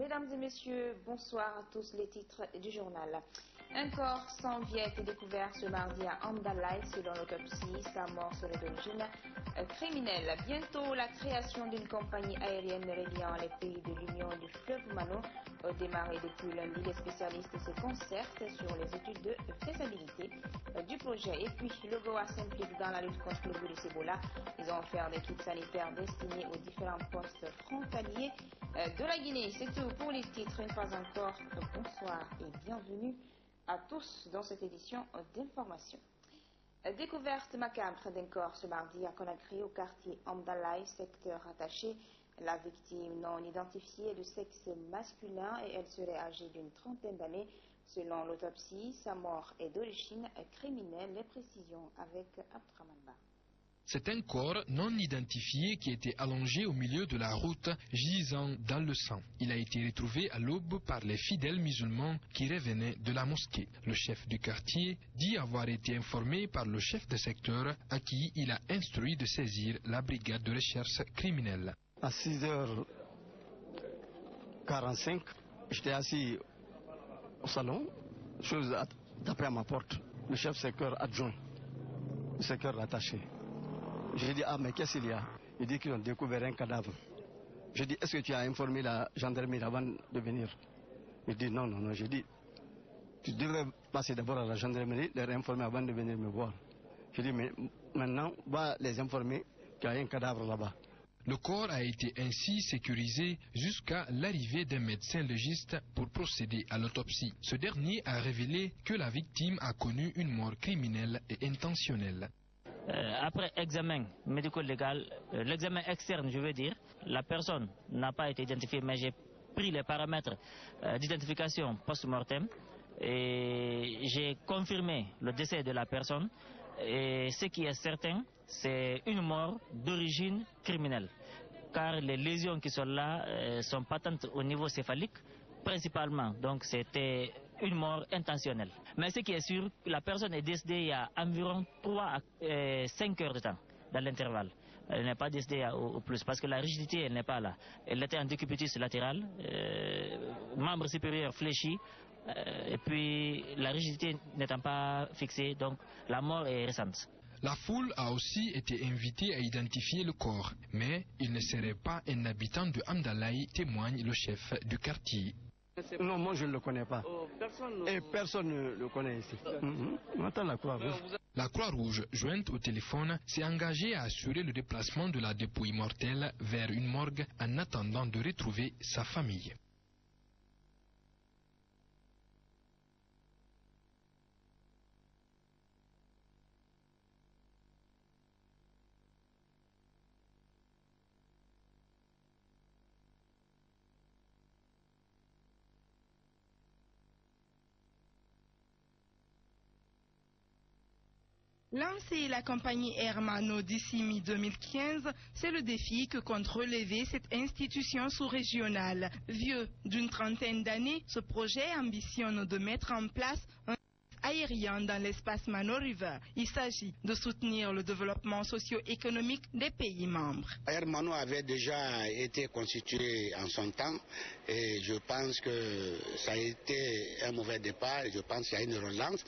Mesdames et messieurs, bonsoir à tous. Les titres du journal. Un corps sans vie a été découvert ce mardi à Amdalaï. Selon l'autopsie, sa mort serait d'origine criminelle. Bientôt, la création d'une compagnie aérienne reliant les pays de l'Union du fleuve Mano démarré depuis lundi. Les spécialistes se concertent sur les études de faisabilité du projet. Et puis, le Goa s'implique dans la lutte contre le virus Ebola. Ils ont offert des kits sanitaires destinés aux différents postes frontaliers de la Guinée. C'est tout pour les titres. Une fois encore, bonsoir et bienvenue à tous dans cette édition d'information. Découverte macabre d'un corps ce mardi à Conakry au quartier Amdalaï, secteur attaché. La victime non identifiée est de sexe masculin et elle serait âgée d'une trentaine d'années. Selon l'autopsie, sa mort est d'origine criminelle. Les précisions avec Abdraman Ba. C'est un corps non identifié qui était allongé au milieu de la route, gisant dans le sang. Il a été retrouvé à l'aube par les fidèles musulmans qui revenaient de la mosquée. Le chef du quartier dit avoir été informé par le chef de secteur à qui il a instruit de saisir la brigade de recherche criminelle. À 6h45, j'étais assis au salon, chose à taper à ma porte. Le chef secteur adjoint, le secteur attaché. J'ai dit, ah mais qu'est-ce qu'il y a? Il dit qu'ils ont découvert un cadavre. J'ai dit, est-ce que tu as informé la gendarmerie avant de venir? Il dit, non. J'ai dit, tu devrais passer d'abord à la gendarmerie, leur informer avant de venir me voir. J'ai dit, mais maintenant, va les informer qu'il y a un cadavre là-bas. Le corps a été ainsi sécurisé jusqu'à l'arrivée d'un médecin légiste pour procéder à l'autopsie. Ce dernier a révélé que la victime a connu une mort criminelle et intentionnelle. Après examen médico-légal, l'examen externe, je veux dire, la personne n'a pas été identifiée, mais j'ai pris les paramètres d'identification post-mortem et j'ai confirmé le décès de la personne. Et ce qui est certain, c'est une mort d'origine criminelle, car les lésions qui sont là sont patentes au niveau céphalique, principalement. Donc c'était une mort intentionnelle. Mais ce qui est sûr, la personne est décédée il y a environ 3 à 5 heures de temps dans l'intervalle. Elle n'est pas décédée au plus parce que la rigidité elle n'est pas là. Elle était en décubitus latéral, membre supérieur fléchi, et puis la rigidité n'étant pas fixée, donc la mort est récente. La foule a aussi été invitée à identifier le corps, mais il ne serait pas un habitant de Amdalaï, témoigne le chef du quartier. Non, moi je ne le connais pas. Et personne ne le connaît ici. On attend la Croix-Rouge. La Croix-Rouge, jointe au téléphone, s'est engagée à assurer le déplacement de la dépouille mortelle vers une morgue en attendant de retrouver sa famille. Lancer la compagnie Air Mano d'ici mi-2015, c'est le défi que compte relever cette institution sous-régionale. Vieux d'une trentaine d'années, ce projet ambitionne de mettre en place un aérien dans l'espace Mano River. Il s'agit de soutenir le développement socio-économique des pays membres. Air Mano avait déjà été constitué en son temps et je pense que ça a été un mauvais départ. Je pense qu'il y a une relance.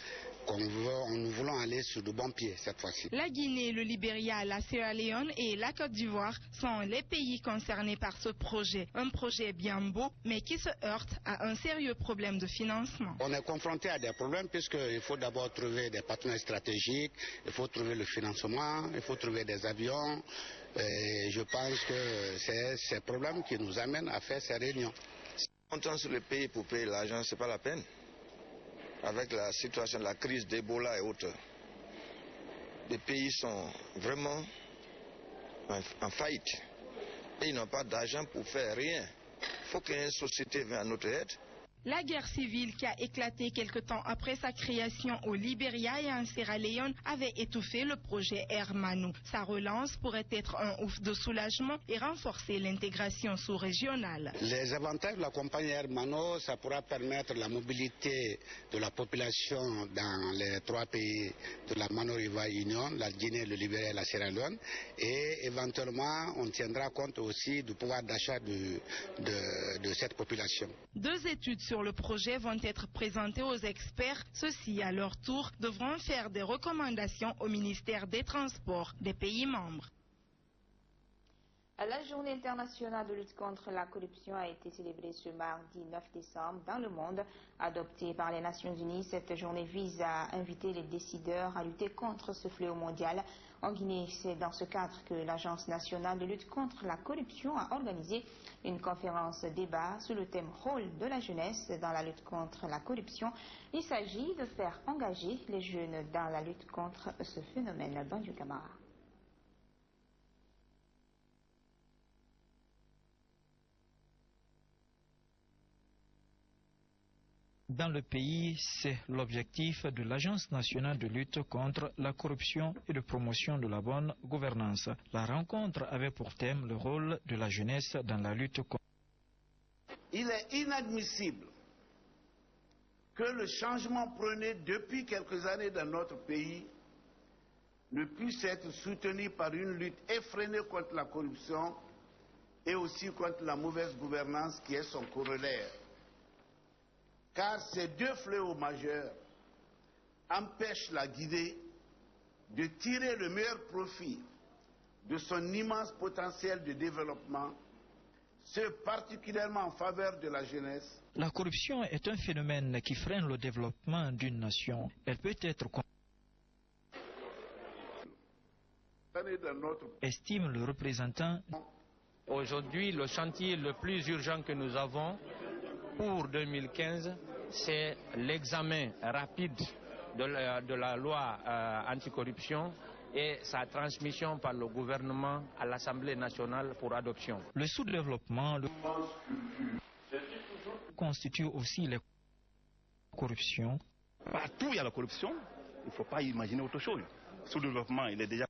Nous voulons aller sur de bons pieds cette fois-ci. La Guinée, le Libéria, la Sierra Leone et la Côte d'Ivoire sont les pays concernés par ce projet. Un projet bien beau, mais qui se heurte à un sérieux problème de financement. On est confronté à des problèmes puisqu'il faut d'abord trouver des partenaires stratégiques, il faut trouver le financement, il faut trouver des avions. Et je pense que c'est ces problèmes qui nous amènent à faire ces réunions. Si on compte sur le pays pour payer l'argent, ce n'est pas la peine. Avec la situation de la crise d'Ebola et autres, les pays sont vraiment en faillite et ils n'ont pas d'argent pour faire rien. Il faut qu'une société vienne à notre aide. La guerre civile qui a éclaté quelque temps après sa création au Libéria et en Sierra Leone avait étouffé le projet Hermano. Sa relance pourrait être un ouf de soulagement et renforcer l'intégration sous-régionale. Les avantages de la compagnie Hermano, ça pourra permettre la mobilité de la population dans les 3 pays de la Mano-River Union, la Guinée, le Libéria et la Sierra Leone, et éventuellement on tiendra compte aussi du pouvoir d'achat de cette population. 2 études sur le projet vont être présentées aux experts. Ceux-ci, à leur tour, devront faire des recommandations au ministère des Transports des pays membres. La journée internationale de lutte contre la corruption a été célébrée ce mardi 9 décembre dans le monde. Adoptée par les Nations Unies, cette journée vise à inviter les décideurs à lutter contre ce fléau mondial. En Guinée, c'est dans ce cadre que l'Agence nationale de lutte contre la corruption a organisé une conférence débat sous le thème « Rôle de la jeunesse dans la lutte contre la corruption ». Il s'agit de faire engager les jeunes dans la lutte contre ce phénomène. Bandiou Camara. Dans le pays, c'est l'objectif de l'Agence nationale de lutte contre la corruption et de promotion de la bonne gouvernance. La rencontre avait pour thème le rôle de la jeunesse dans la lutte contre. Il est inadmissible que le changement prôné depuis quelques années dans notre pays ne puisse être soutenu par une lutte effrénée contre la corruption et aussi contre la mauvaise gouvernance qui est son corollaire. Car ces 2 fléaux majeurs empêchent la Guinée de tirer le meilleur profit de son immense potentiel de développement, ce particulièrement en faveur de la jeunesse. La corruption est un phénomène qui freine le développement d'une nation. Elle peut être estime le représentant. Aujourd'hui, le chantier le plus urgent que nous avons pour 2015, c'est l'examen rapide de la loi anticorruption et sa transmission par le gouvernement à l'Assemblée nationale pour adoption. Le sous-développement constitue aussi la corruption. Partout il y a la corruption, il ne faut pas imaginer autre chose. Le sous-développement, il est déjà...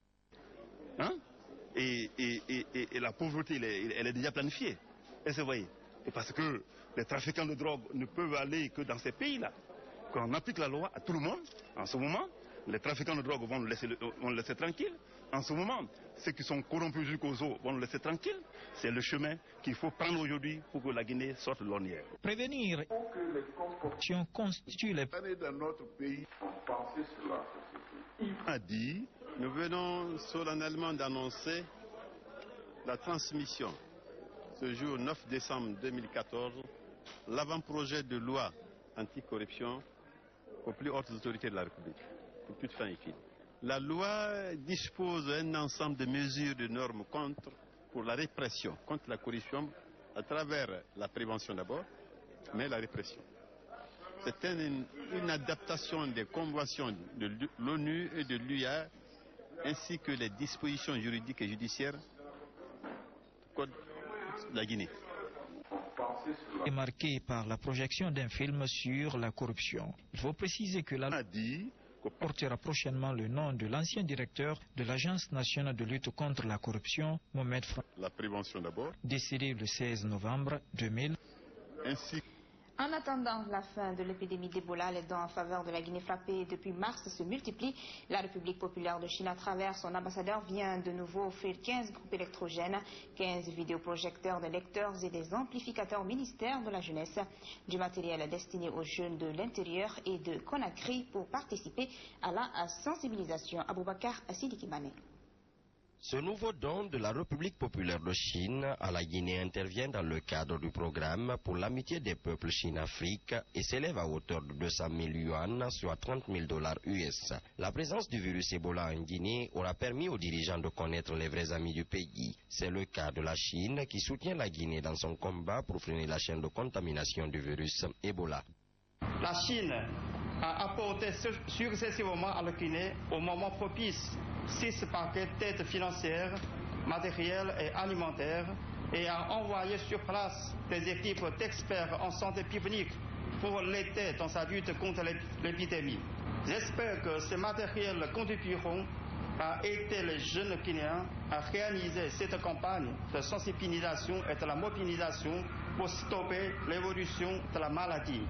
Et la pauvreté, elle est déjà planifiée. Et c'est vrai. Et parce que les trafiquants de drogue ne peuvent aller que dans ces pays-là. Quand on applique la loi à tout le monde, en ce moment, les trafiquants de drogue vont le laisser tranquille. En ce moment, ceux qui sont corrompus jusqu'aux os vont le laisser tranquille. C'est le chemin qu'il faut prendre aujourd'hui pour que la Guinée sorte de l'ornière. Prévenir les corruptions constitue les... Dans notre pays, on pensait sur la société. Il a dit, nous venons solennellement d'annoncer la transmission, ce jour 9 décembre 2014, l'avant-projet de loi anticorruption aux plus hautes autorités de la République, pour toute fin et fine. La loi dispose d'un ensemble de mesures, de normes pour la répression, contre la corruption, à travers la prévention d'abord, mais la répression. C'est une adaptation des conventions de l'ONU et de l'UA, ainsi que les dispositions juridiques et judiciaires du Code de la Guinée. Est marqué par la projection d'un film sur la corruption. Il faut préciser que la loi portera prochainement le nom de l'ancien directeur de l'Agence nationale de lutte contre la corruption, Mohamed Fra. La prévention d'abord. Décédé le 16 novembre 2000. Ainsi. En attendant la fin de l'épidémie d'Ebola, les dons en faveur de la Guinée frappée depuis mars se multiplient. La République populaire de Chine, à travers son ambassadeur, vient de nouveau offrir 15 groupes électrogènes, 15 vidéoprojecteurs, des lecteurs et des amplificateurs au ministère de la Jeunesse, du matériel destiné aux jeunes de l'intérieur et de Conakry pour participer à la sensibilisation. Aboubakar Sidiki Mané. Ce nouveau don de la République populaire de Chine à la Guinée intervient dans le cadre du programme pour l'amitié des peuples Chine-Afrique et s'élève à hauteur de 200 000 yuan, soit 30 000 $ US. La présence du virus Ebola en Guinée aura permis aux dirigeants de connaître les vrais amis du pays. C'est le cas de la Chine qui soutient la Guinée dans son combat pour freiner la chaîne de contamination du virus Ebola. La Chine a apporté successivement à la Guinée, au moment propice, 6 paquets d'aides financières, matérielles et alimentaires et a envoyé sur place des équipes d'experts en santé publique pour l'aider dans sa lutte contre l'épidémie. J'espère que ces matériels contribueront à aider les jeunes Guinéens à réaliser cette campagne de sensibilisation et de la mobilisation pour stopper l'évolution de la maladie.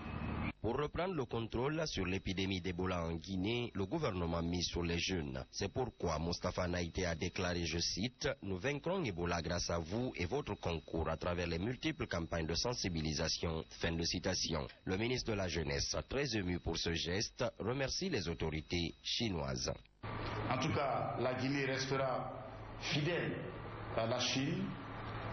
Pour reprendre le contrôle sur l'épidémie d'Ebola en Guinée, le gouvernement mise sur les jeunes. C'est pourquoi Moustapha Naïté a déclaré, je cite, « Nous vaincrons Ebola grâce à vous et votre concours à travers les multiples campagnes de sensibilisation. » Fin de citation. Le ministre de la Jeunesse, très ému pour ce geste, remercie les autorités chinoises. En tout cas, la Guinée restera fidèle à la Chine.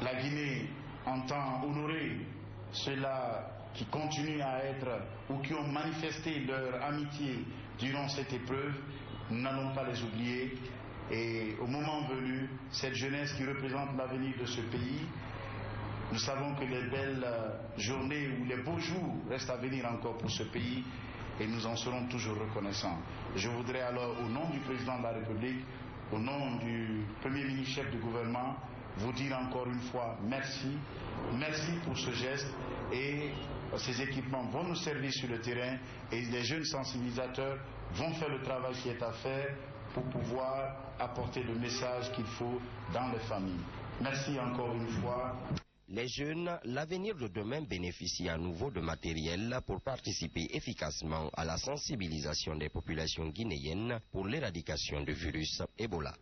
La Guinée entend honorer ceux-là qui continuent à être ou qui ont manifesté leur amitié durant cette épreuve. Nous n'allons pas les oublier. Et au moment venu, cette jeunesse qui représente l'avenir de ce pays, nous savons que les belles journées ou les beaux jours restent à venir encore pour ce pays et nous en serons toujours reconnaissants. Je voudrais alors, au nom du président de la République, au nom du premier ministre chef du gouvernement, vous dire encore une fois merci. Merci pour ce geste et ces équipements vont nous servir sur le terrain et les jeunes sensibilisateurs vont faire le travail qui est à faire pour pouvoir apporter le message qu'il faut dans les familles. Merci encore une fois. Les jeunes, l'avenir de demain bénéficient à nouveau de matériel pour participer efficacement à la sensibilisation des populations guinéennes pour l'éradication du virus Ebola.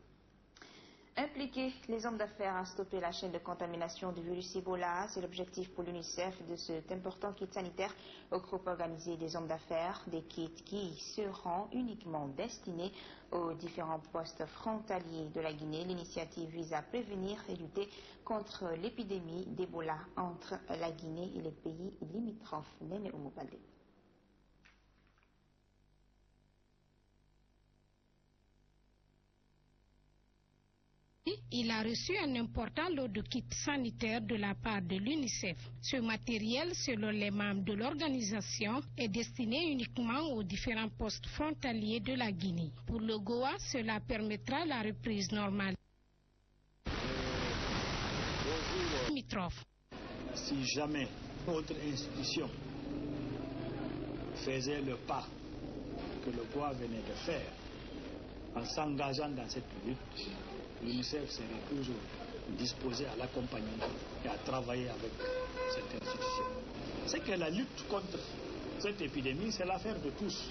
Impliquer les hommes d'affaires à stopper la chaîne de contamination du virus Ebola, c'est l'objectif pour l'UNICEF de cet important kit sanitaire au groupe organisé des hommes d'affaires, des kits qui seront uniquement destinés aux différents postes frontaliers de la Guinée. L'initiative vise à prévenir et lutter contre l'épidémie d'Ebola entre la Guinée et les pays limitrophes. Néné Oumoubaldé. Il a reçu un important lot de kits sanitaires de la part de l'UNICEF. Ce matériel, selon les membres de l'organisation, est destiné uniquement aux différents postes frontaliers de la Guinée. Pour le Goa, cela permettra la reprise normale. Limitrophe. Si jamais notre institution faisait le pas que le Goa venait de faire, en s'engageant dans cette lutte, l'UNICEF serait toujours disposé à l'accompagner et à travailler avec cette institution. C'est que la lutte contre cette épidémie, c'est l'affaire de tous.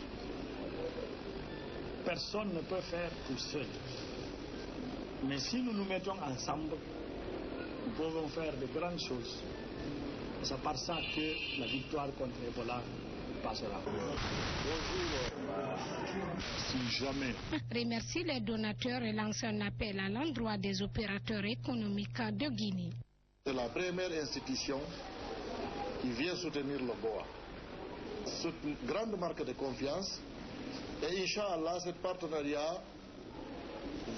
Personne ne peut faire tout seul. Mais si nous nous mettons ensemble, nous pouvons faire de grandes choses. C'est par ça que la victoire contre Ebola passera. Si jamais. Remercie les donateurs et lance un appel à l'endroit des opérateurs économiques de Guinée. C'est la première institution qui vient soutenir le Goa. C'est une grande marque de confiance et Inch'Allah, ce partenariat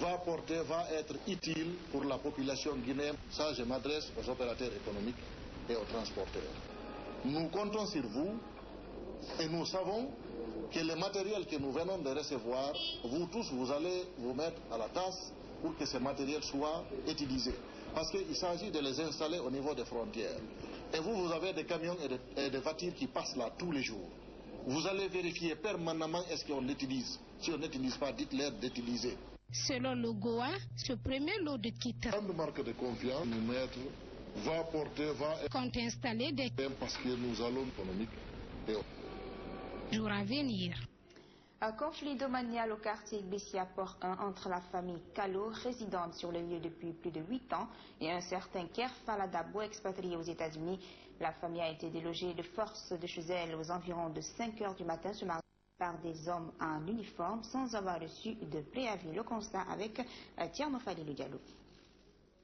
va être utile pour la population guinéenne. Ça, je m'adresse aux opérateurs économiques et aux transporteurs. Nous comptons sur vous et nous savons que le matériel que nous venons de recevoir, vous tous, vous allez vous mettre à la tasse pour que ce matériel soit utilisé. Parce qu'il s'agit de les installer au niveau des frontières. Et vous avez des camions et des voitures qui passent là tous les jours. Vous allez vérifier permanemment est-ce qu'on l'utilise. Si on n'utilise pas, dites-leur d'utiliser. Selon le Goa, ce premier lot de kits grande marque de confiance, nous mettre, compte installer des parce que nous allons économique et jours à venir. Un conflit domanial au quartier Bessia Port 1 entre la famille Kalo, résidente sur le lieu depuis plus de 8 ans, et un certain Kerfala Dabo, expatrié aux États-Unis. La famille a été délogée de force de chez elle aux environs de 5 heures du matin ce mardi par des hommes en uniforme sans avoir reçu de préavis. Le constat avec Tierno Fadilou Diallo.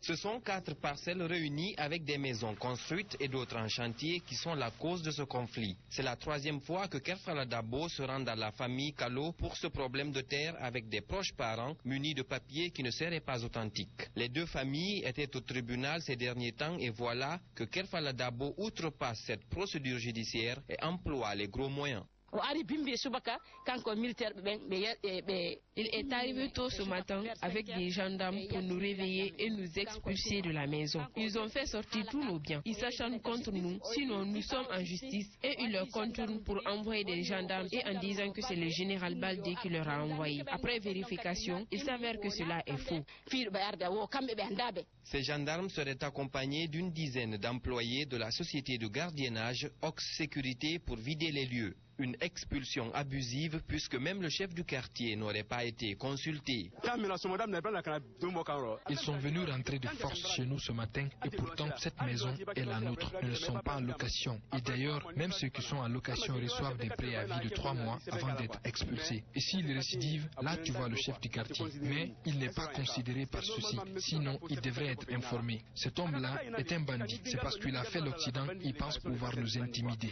Ce sont 4 parcelles réunies avec des maisons construites et d'autres en chantier qui sont la cause de ce conflit. C'est la 3e fois que Kerfala Dabo se rend à la famille Kalo pour ce problème de terre avec des proches parents munis de papiers qui ne seraient pas authentiques. Les 2 familles étaient au tribunal ces derniers temps et voilà que Kerfala Dabo outrepasse cette procédure judiciaire et emploie les gros moyens. Il est arrivé tôt ce matin avec des gendarmes pour nous réveiller et nous expulser de la maison. Ils ont fait sortir tous nos biens. Ils s'acharnent contre nous, sinon nous sommes en justice, et ils leur contournent pour envoyer des gendarmes et en disant que c'est le général Baldé qui leur a envoyé. Après vérification, il s'avère que cela est faux. Ces gendarmes seraient accompagnés d'une dizaine d'employés de la société de gardiennage Ox Sécurité pour vider les lieux. Une expulsion abusive puisque même le chef du quartier n'aurait pas été consulté. Ils sont venus rentrer de force chez nous ce matin et pourtant cette maison est la nôtre. Nous ne sommes pas en location. Et d'ailleurs, même ceux qui sont en location reçoivent des préavis de 3 mois avant d'être expulsés. Et s'ils récidivent, là tu vois le chef du quartier. Mais il n'est pas considéré par ceux-ci. Sinon, il devrait être informé. Cet homme-là est un bandit. C'est parce qu'il a fait l'Occident, il pense pouvoir nous intimider.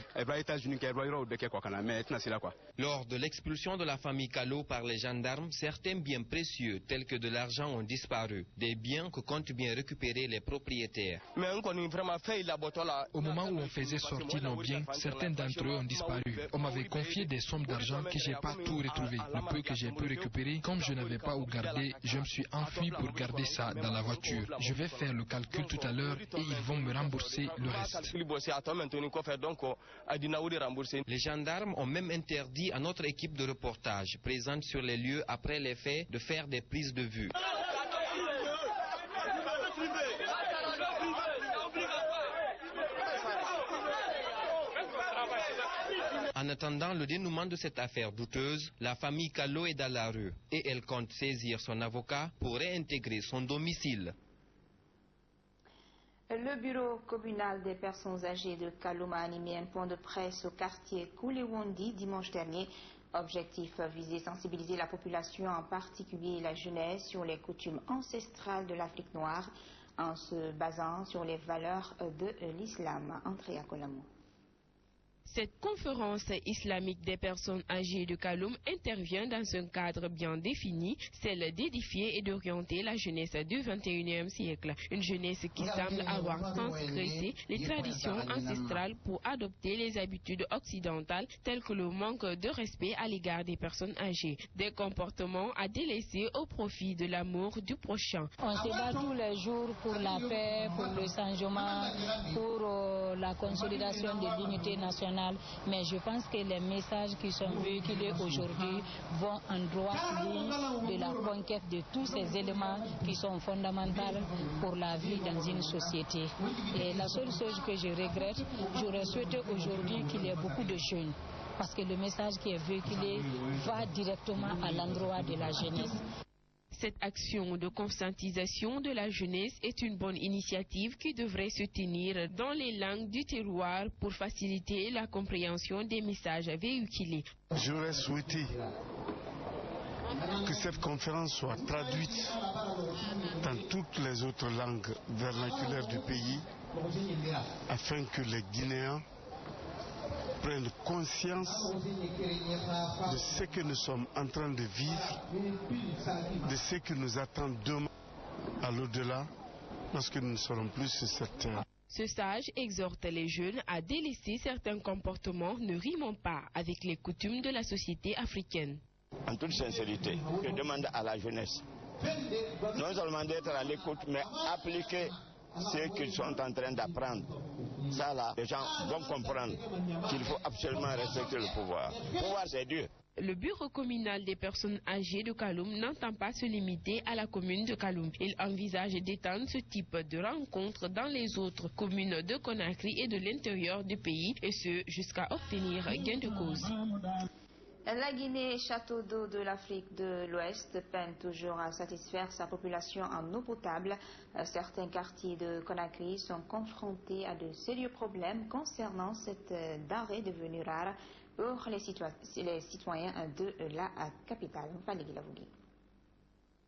Lors de l'expulsion de la famille Kalo par les gendarmes, certains biens précieux tels que de l'argent ont disparu, des biens que comptent bien récupérer les propriétaires. Au moment où on faisait sortir nos biens, certains d'entre eux ont disparu. On m'avait confié des sommes d'argent que je n'ai pas tout retrouvé. Le peu que j'ai pu récupérer, comme je n'avais pas où garder, je me suis enfui pour garder ça dans la voiture. Je vais faire le calcul tout à l'heure et ils vont me rembourser le reste. Les gendarmes ont même interdit à notre équipe de reportage présente sur les lieux après les faits de faire des prises de vue. En attendant le dénouement de cette affaire douteuse, la famille Kalo est dans la rue et elle compte saisir son avocat pour réintégrer son domicile. Le bureau communal des personnes âgées de Kaloum a animé un point de presse au quartier Koulewondi dimanche dernier. Objectif visé sensibiliser la population, en particulier la jeunesse, sur les coutumes ancestrales de l'Afrique noire en se basant sur les valeurs de l'islam. Entrée à Kolamou. Cette conférence islamique des personnes âgées de Kaloum intervient dans un cadre bien défini, celle d'édifier et d'orienter la jeunesse du XXIe siècle. Une jeunesse qui semble avoir transgressé les traditions ancestrales pour adopter les habitudes occidentales telles que le manque de respect à l'égard des personnes âgées. Des comportements à délaisser au profit de l'amour du prochain. On se bat tous les jours pour la paix, pour le changement, pour la consolidation de l'unité nationale. Mais je pense que les messages qui sont véhiculés aujourd'hui vont en droite ligne de la conquête de tous ces éléments qui sont fondamentaux pour la vie dans une société. Et la seule chose que je regrette, j'aurais souhaité aujourd'hui qu'il y ait beaucoup de jeunes, parce que le message qui est véhiculé va directement à l'endroit de la jeunesse. Cette action de conscientisation de la jeunesse est une bonne initiative qui devrait se tenir dans les langues du terroir pour faciliter la compréhension des messages véhiculés. J'aurais souhaité que cette conférence soit traduite dans toutes les autres langues vernaculaires du pays afin que les Guinéens prennent conscience de ce que nous sommes en train de vivre, de ce qui nous attend demain à l'au-delà, lorsque nous ne serons plus sur cette terre. Ce sage exhorte les jeunes à délaisser certains comportements ne rimant pas avec les coutumes de la société africaine. En toute sincérité, je demande à la jeunesse non seulement d'être à l'écoute, mais appliquer ce qu'ils sont en train d'apprendre. Ça là, les gens vont comprendre qu'il faut absolument respecter le pouvoir. Le pouvoir, c'est Dieu. Le bureau communal des personnes âgées de Kaloum n'entend pas se limiter à la commune de Kaloum. Il envisage d'étendre ce type de rencontres dans les autres communes de Conakry et de l'intérieur du pays, et ce jusqu'à obtenir gain de cause. La Guinée, château d'eau de l'Afrique de l'Ouest, peine toujours à satisfaire sa population en eau potable. Certains quartiers de Conakry sont confrontés à de sérieux problèmes concernant cette denrée devenue rare pour les citoyens de la capitale.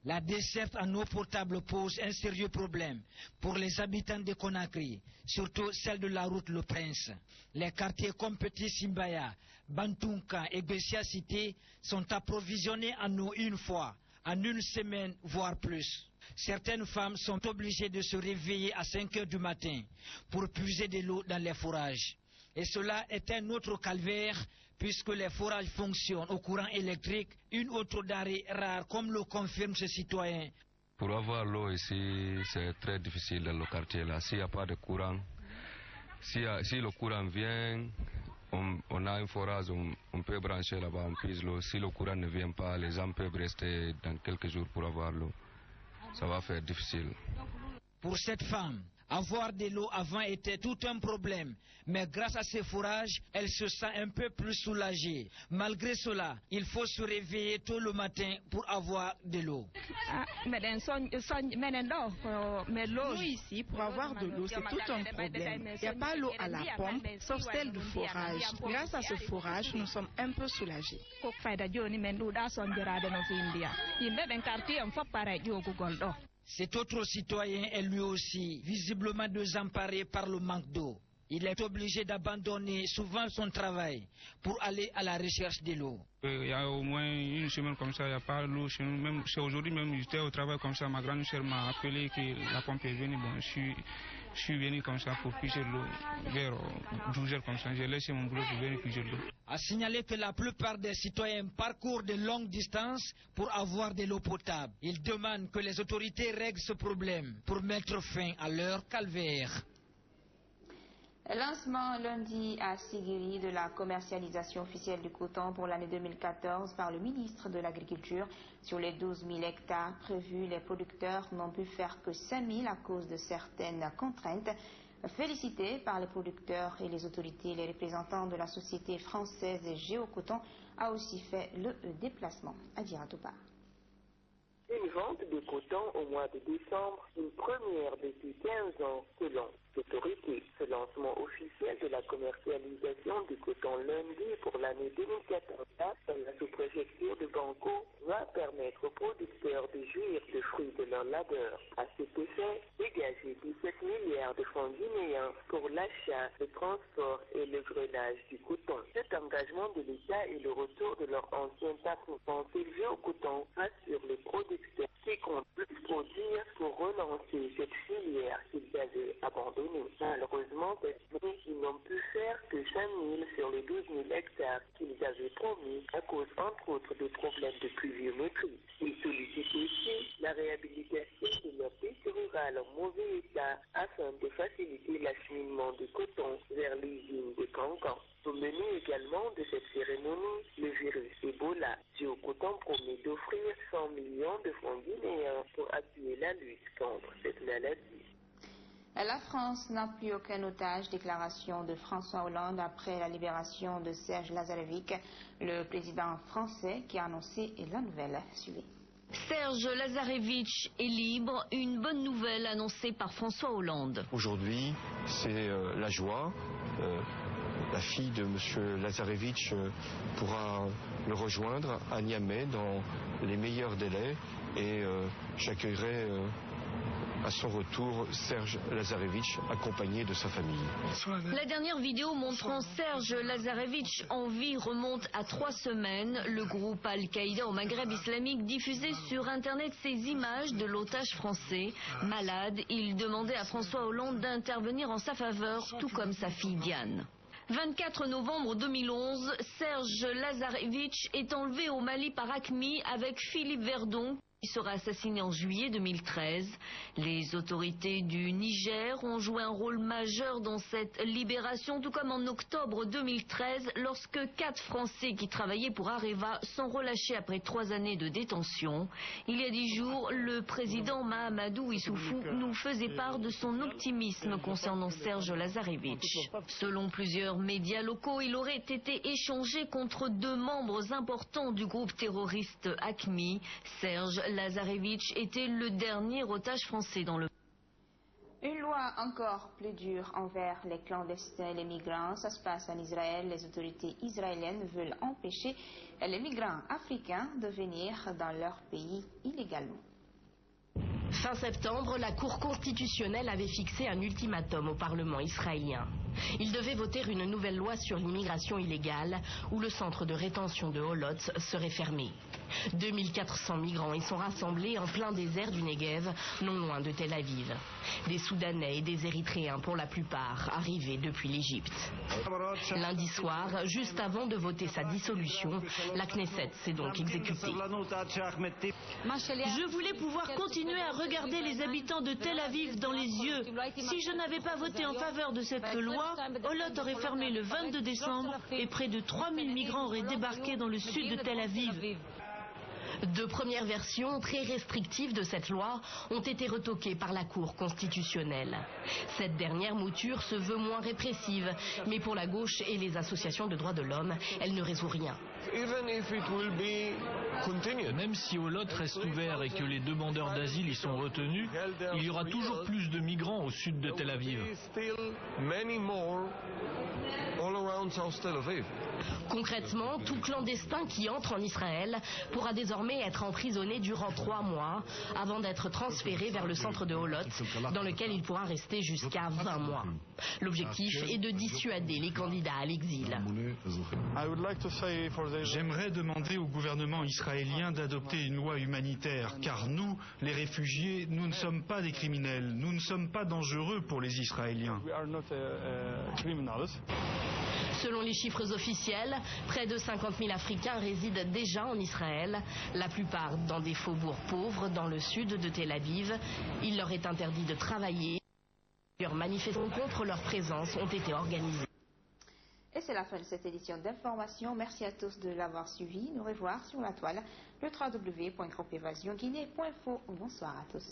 La desserte en eau potable pose un sérieux problème pour les habitants de Conakry, surtout celle de la route Le Prince. Les quartiers comme Petit Simbaya, Bantunka et Bessia Cité sont approvisionnés en eau une fois, en une semaine, voire plus. Certaines femmes sont obligées de se réveiller à 5 heures du matin pour puiser de l'eau dans les fourrages. Et cela est un autre calvaire puisque les forages fonctionnent au courant électrique, une autre denrée rare, comme le confirme ce citoyen. Pour avoir l'eau ici, c'est très difficile dans le quartier là. S'il n'y a pas de courant, si le courant vient, on a un forage, on peut brancher là-bas, on puise l'eau. Si le courant ne vient pas, les gens peuvent rester dans quelques jours pour avoir l'eau. Ça va faire difficile. Pour cette femme, avoir de l'eau avant était tout un problème, mais grâce à ces forages, elle se sent un peu plus soulagée. Malgré cela, il faut se réveiller tôt le matin pour avoir de l'eau. Nous ici, pour avoir de l'eau, c'est tout un problème. Il n'y a pas l'eau à la pompe, sauf celle du forage. Grâce à ce forage, nous sommes un peu soulagés. Cet autre citoyen est lui aussi visiblement désemparé par le manque d'eau. Il est obligé d'abandonner souvent son travail pour aller à la recherche de l'eau. Il y a au moins une semaine comme ça, il n'y a pas l'eau chez nous. C'est aujourd'hui même, j'étais au travail comme ça, ma grande sœur m'a appelé que la pompe est venue. Bon, je suis venu comme ça pour puiser l'eau vers 12 heures comme ça. J'ai laissé mon boulot pour venir puiser l'eau. A signaler que la plupart des citoyens parcourent de longues distances pour avoir de l'eau potable. Ils demandent que les autorités règlent ce problème pour mettre fin à leur calvaire. Lancement lundi à Sigiri de la commercialisation officielle du coton pour l'année 2014 par le ministre de l'Agriculture. Sur les 12 000 hectares prévus, les producteurs n'ont pu faire que 5 000 à cause de certaines contraintes. Félicité par les producteurs et les autorités, les représentants de la société française Géocoton a aussi fait le déplacement à Diratoupa. Une vente de coton au mois de décembre, une première depuis 15 ans selon l'autorité. Ce lancement officiel de la commercialisation du coton lundi pour l'année 2014 dans la sous-préfecture de Banco va permettre aux producteurs de jouir des fruits de leur labeur. À cet effet, dégager 17 milliards de francs guinéens pour l'achat, le transport et le grenage du coton. Cet engagement de l'État et le retour de leur ancien patron élevé au coton assure les producteurs qui comptent plus produire pour relancer cette filière qu'ils avaient abandonnée. Malheureusement, ils n'ont pu faire que 5 000 sur les 12 000 hectares qu'ils avaient promis à cause, entre autres, des problèmes de pluviométrie. Ils sollicitent aussi la réhabilitation de leur piste rurale en mauvais état afin de faciliter l'acheminement de coton vers l'usine de Cancan. Au menu également de cette cérémonie, le virus Ebola. Géocoton promet d'offrir 100 millions de francs guinéens pour appuyer la lutte contre cette maladie. La France n'a plus aucun otage, déclaration de François Hollande après la libération de Serge Lazarevic, le président français qui a annoncé la nouvelle. Suivez. Serge Lazarevic est libre, une bonne nouvelle annoncée par François Hollande. Aujourd'hui, c'est la joie. La fille de M. Lazarevic pourra le rejoindre à Niamey dans les meilleurs délais et j'accueillerai à son retour Serge Lazarevic accompagné de sa famille. La dernière vidéo montrant Serge Lazarevic en vie remonte à 3 semaines. Le groupe Al-Qaïda au Maghreb islamique diffusait sur Internet ces images de l'otage français. Malade, il demandait à François Hollande d'intervenir en sa faveur, tout comme sa fille Diane. 24 novembre 2011, Serge Lazarevic est enlevé au Mali par AQMI avec Philippe Verdon, qui sera assassiné en juillet 2013. Les autorités du Niger ont joué un rôle majeur dans cette libération, tout comme en octobre 2013, lorsque 4 Français qui travaillaient pour Areva sont relâchés après 3 années de détention. Il y a 10 jours, le président Mahamadou Issoufou nous faisait part de son optimisme concernant Serge Lazarevic. Selon plusieurs médias locaux, il aurait été échangé contre 2 membres importants du groupe terroriste AQMI. Serge Lazarevic était le dernier otage français dans le monde. Une loi encore plus dure envers les clandestins et les migrants. Ça se passe en Israël. Les autorités israéliennes veulent empêcher les migrants africains de venir dans leur pays illégalement. Fin septembre, la Cour constitutionnelle avait fixé un ultimatum au Parlement israélien. Il devait voter une nouvelle loi sur l'immigration illégale où le centre de rétention de Holot serait fermé. 2400 migrants y sont rassemblés en plein désert du Negev, non loin de Tel Aviv. Des Soudanais et des Érythréens pour la plupart, arrivés depuis l'Égypte. Lundi soir, juste avant de voter sa dissolution, la Knesset s'est donc exécutée. Je voulais pouvoir continuer à regarder les habitants de Tel Aviv dans les yeux. Si je n'avais pas voté en faveur de cette loi, Holot aurait fermé le 22 décembre et près de 3000 migrants auraient débarqué dans le sud de Tel Aviv. Deux premières versions très restrictives de cette loi ont été retoquées par la Cour constitutionnelle. Cette dernière mouture se veut moins répressive, mais pour la gauche et les associations de droits de l'homme, elle ne résout rien. Même si Holot reste ouvert et que les demandeurs d'asile y sont retenus, il y aura toujours plus de migrants au sud de Tel Aviv. Concrètement, tout clandestin qui entre en Israël pourra désormais être emprisonné durant 3 mois avant d'être transféré vers le centre de Holot, dans lequel il pourra rester jusqu'à 20 mois. L'objectif est de dissuader les candidats à l'exil. J'aimerais demander au gouvernement israélien d'adopter une loi humanitaire, car nous, les réfugiés, nous ne sommes pas des criminels, nous ne sommes pas dangereux pour les Israéliens. Selon les chiffres officiels, près de 50 000 Africains résident déjà en Israël, la plupart dans des faubourgs pauvres dans le sud de Tel Aviv. Il leur est interdit de travailler. Plusieurs manifestations contre leur présence ont été organisées. Et c'est la fin de cette édition d'information. Merci à tous de l'avoir suivi. Nous revoir sur la toile le www.groupeevasionguinée.info. Bonsoir à tous.